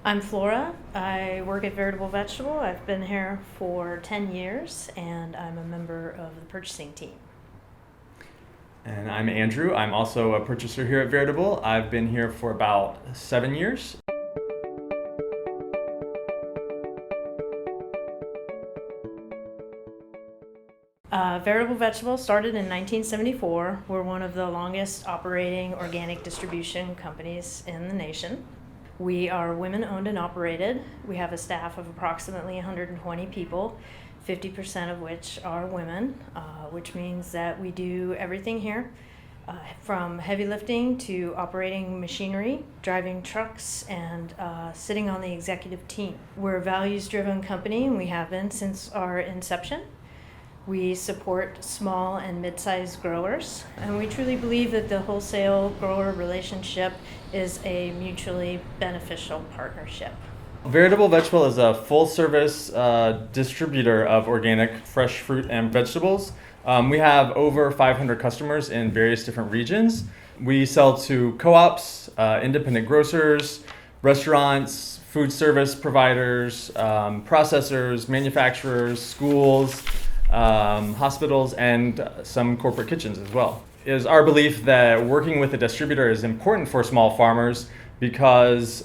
I'm Flora. I work at Veritable Vegetable. I've been here for 10 years and I'm a member of the purchasing team. And I'm Andrew. I'm also a purchaser here at Veritable. I've been here for about 7 years. Veritable Vegetable started in 1974. We're one of the longest operating organic distribution companies in the nation. We are women owned and operated. We have a staff of approximately 120 people, 50% of which are women, which means that we do everything here. From heavy lifting to operating machinery, driving trucks, and sitting on the executive team. We're a values-driven company, and we have been since our inception. We support small and mid-sized growers, and we truly believe that the wholesale-grower relationship is a mutually beneficial partnership. Veritable Vegetable is a full-service distributor of organic fresh fruit and vegetables. We have over 500 customers in various different regions. We sell to co-ops, independent grocers, restaurants, food service providers, processors, manufacturers, schools, hospitals, and some corporate kitchens as well. It is our belief that working with a distributor is important for small farmers because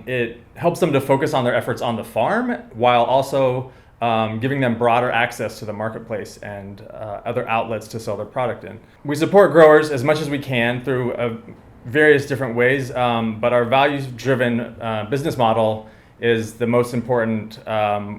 it helps them to focus on their efforts on the farm while also giving them broader access to the marketplace and other outlets to sell their product in. We support growers as much as we can through various different ways, but our values-driven business model is the most important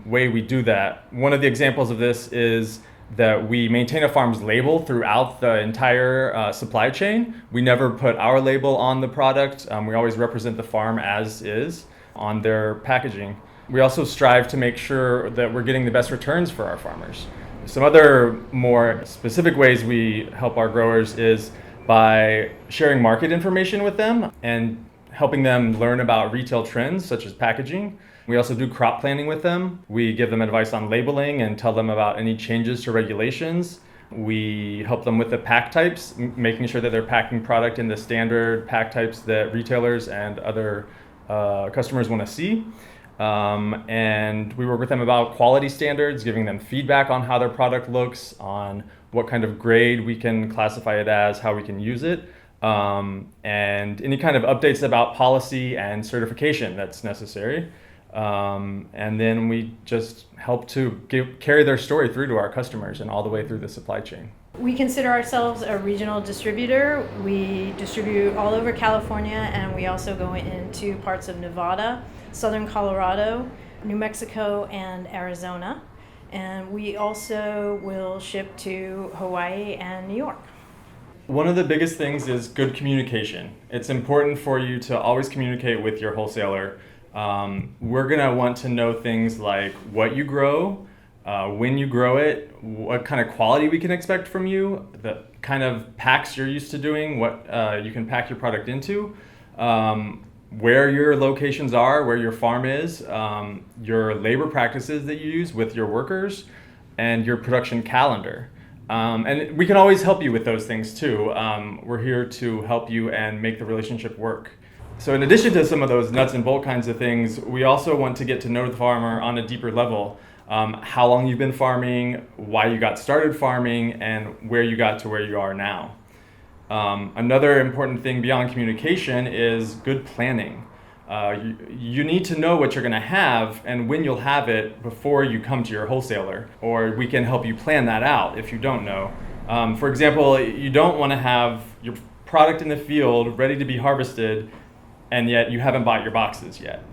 way we do that. One of the examples of this is that we maintain a farm's label throughout the entire supply chain. We never put our label on the product. We always represent the farm as is on their packaging. We also strive to make sure that we're getting the best returns for our farmers. Some other more specific ways we help our growers is by sharing market information with them and helping them learn about retail trends such as packaging. We also do crop planning with them. We give them advice on labeling and tell them about any changes to regulations. We help them with the pack types, making sure that they're packing product in the standard pack types that retailers and other customers want to see. And we work with them about quality standards, giving them feedback on how their product looks, on what kind of grade we can classify it as, how we can use it. And any kind of updates about policy and certification that's necessary. And then we just help to carry their story through to our customers and all the way through the supply chain. We consider ourselves a regional distributor. We distribute all over California, and we also go into parts of Nevada, southern Colorado, New Mexico, and Arizona. And we also will ship to Hawaii and New York. One of the biggest things is good communication. It's important for you to always communicate with your wholesaler. We're gonna want to know things like what you grow, when you grow it, what kind of quality we can expect from you, the kind of packs you're used to doing, what you can pack your product into, where your locations are, where your farm is, your labor practices that you use with your workers, and your production calendar. And we can always help you with those things too. We're here to help you and make the relationship work. So in addition to some of those nuts and bolt kinds of things, we also want to get to know the farmer on a deeper level. How long you've been farming, why you got started farming, and where you got to where you are now. Another important thing beyond communication is good planning. You need to know what you're going to have and when you'll have it before you come to your wholesaler, or we can help you plan that out if you don't know. For example, you don't want to have your product in the field ready to be harvested and yet you haven't bought your boxes yet.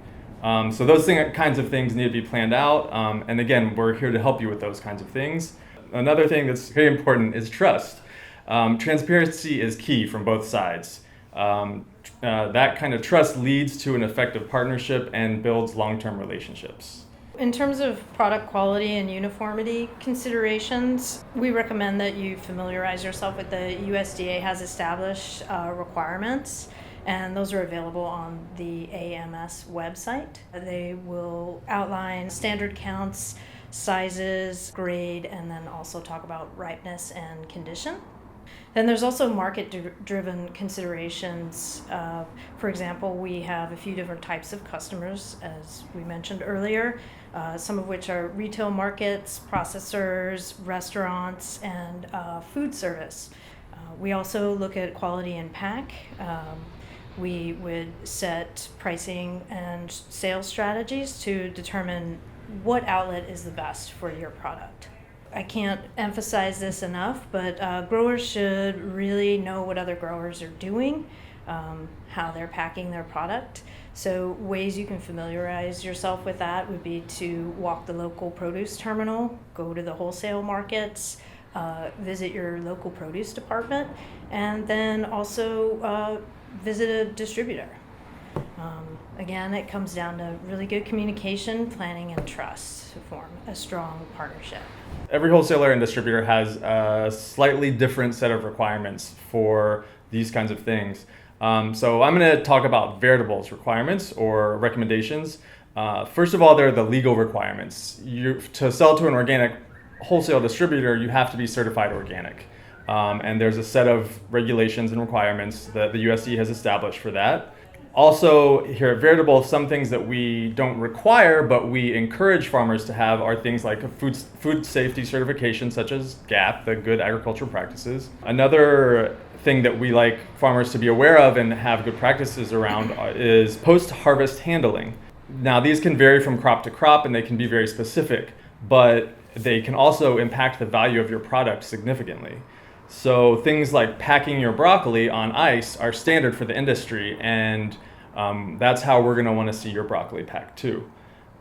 So those kinds of things need to be planned out, and again, we're here to help you with those kinds of things. Another thing that's very important is trust. Transparency is key from both sides. That kind of trust leads to an effective partnership and builds long-term relationships. In terms of product quality and uniformity considerations, we recommend that you familiarize yourself with the USDA has established requirements, and those are available on the AMS website. They will outline standard counts, sizes, grade, and then also talk about ripeness and condition. Then there's also market-driven considerations. For example, we have a few different types of customers, as we mentioned earlier, some of which are retail markets, processors, restaurants, and food service. We also look at quality and pack. We would set pricing and sales strategies to determine what outlet is the best for your product. I can't emphasize this enough, but growers should really know what other growers are doing, how they're packing their product. So ways you can familiarize yourself with that would be to walk the local produce terminal, go to the wholesale markets, visit your local produce department, and then also visit a distributor. Again, it comes down to really good communication, planning, and trust to form a strong partnership. Every wholesaler and distributor has a slightly different set of requirements for these kinds of things. So I'm going to talk about Veritable's requirements or recommendations. First of all, they're the legal requirements. To sell to an organic wholesale distributor, you have to be certified organic. And there's a set of regulations and requirements that the USDA has established for that. Also, here at Veritable, some things that we don't require, but we encourage farmers to have are things like a food safety certification, such as GAP, the Good Agricultural Practices. Another thing that we like farmers to be aware of and have good practices around is post-harvest handling. Now, these can vary from crop to crop, and they can be very specific, but they can also impact the value of your product significantly. So things like packing your broccoli on ice are standard for the industry, and that's how we're going to want to see your broccoli packed too.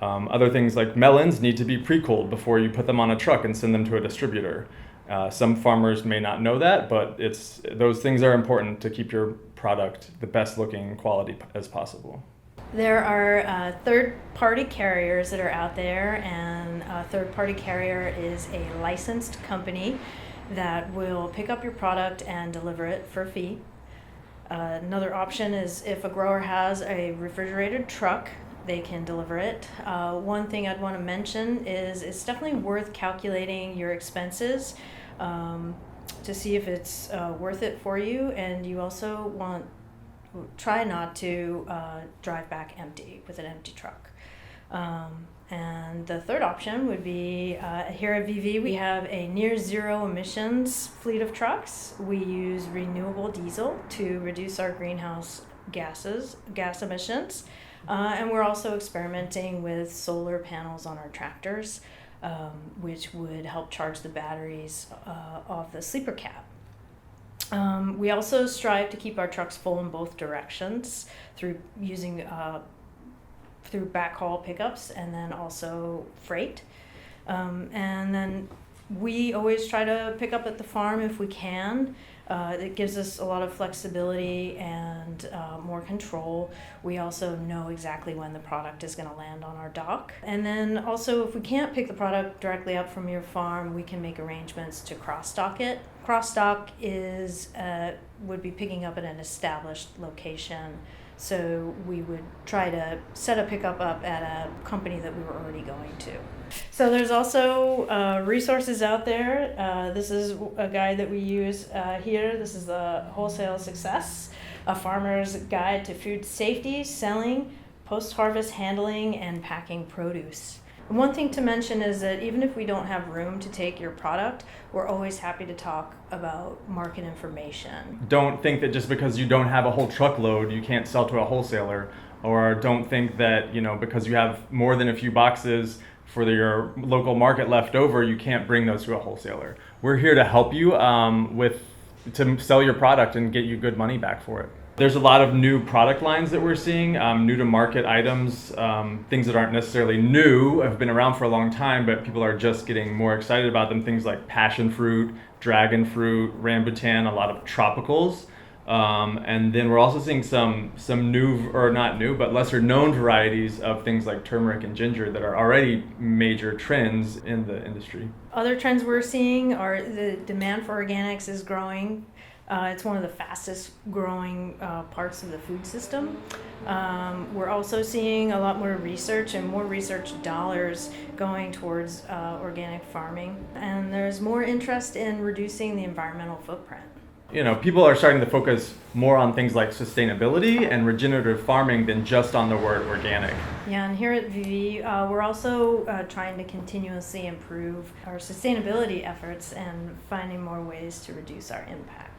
Other things like melons need to be pre-cooled before you put them on a truck and send them to a distributor. Some farmers may not know that, but those things are important to keep your product the best looking quality as possible. There are third-party carriers that are out there, and a third-party carrier is a licensed company that will pick up your product and deliver it for a fee. Another option is if a grower has a refrigerated truck, they can deliver it. One thing I'd want to mention is it's definitely worth calculating your expenses to see if it's worth it for you, and you also try not to drive back empty with an empty truck. And the third option would be here at VV, we have a near zero emissions fleet of trucks. We use renewable diesel to reduce our greenhouse gas emissions. And we're also experimenting with solar panels on our tractors, which would help charge the batteries off the sleeper cab. We also strive to keep our trucks full in both directions through using through backhaul pickups and then also freight. And then we always try to pick up at the farm if we can. It gives us a lot of flexibility and more control. We also know exactly when the product is going to land on our dock. And then also, if we can't pick the product directly up from your farm, we can make arrangements to cross-dock it. Cross-dock would be picking up at an established location. So we would try to set a pickup up at a company that we were already going to. So there's also resources out there. This is a guide that we use here. This is the Wholesale Success, a farmer's guide to food safety, selling, post-harvest handling, and packing produce. And one thing to mention is that even if we don't have room to take your product, we're always happy to talk about market information. Don't think that just because you don't have a whole truckload, you can't sell to a wholesaler, or don't think that, because you have more than a few boxes for your local market left over, you can't bring those to a wholesaler. We're here to help you to sell your product and get you good money back for it. There's a lot of new product lines that we're seeing, new to market items, things that aren't necessarily new, have been around for a long time, but people are just getting more excited about them. Things like passion fruit, dragon fruit, rambutan, a lot of tropicals. And then we're also seeing some new, or not new, but lesser known varieties of things like turmeric and ginger that are already major trends in the industry. Other trends we're seeing are the demand for organics is growing. It's one of the fastest growing parts of the food system. We're also seeing a lot more research and more research dollars going towards organic farming. And there's more interest in reducing the environmental footprint. people are starting to focus more on things like sustainability and regenerative farming than just on the word organic. Yeah, and here at VV, we're also trying to continuously improve our sustainability efforts and finding more ways to reduce our impact.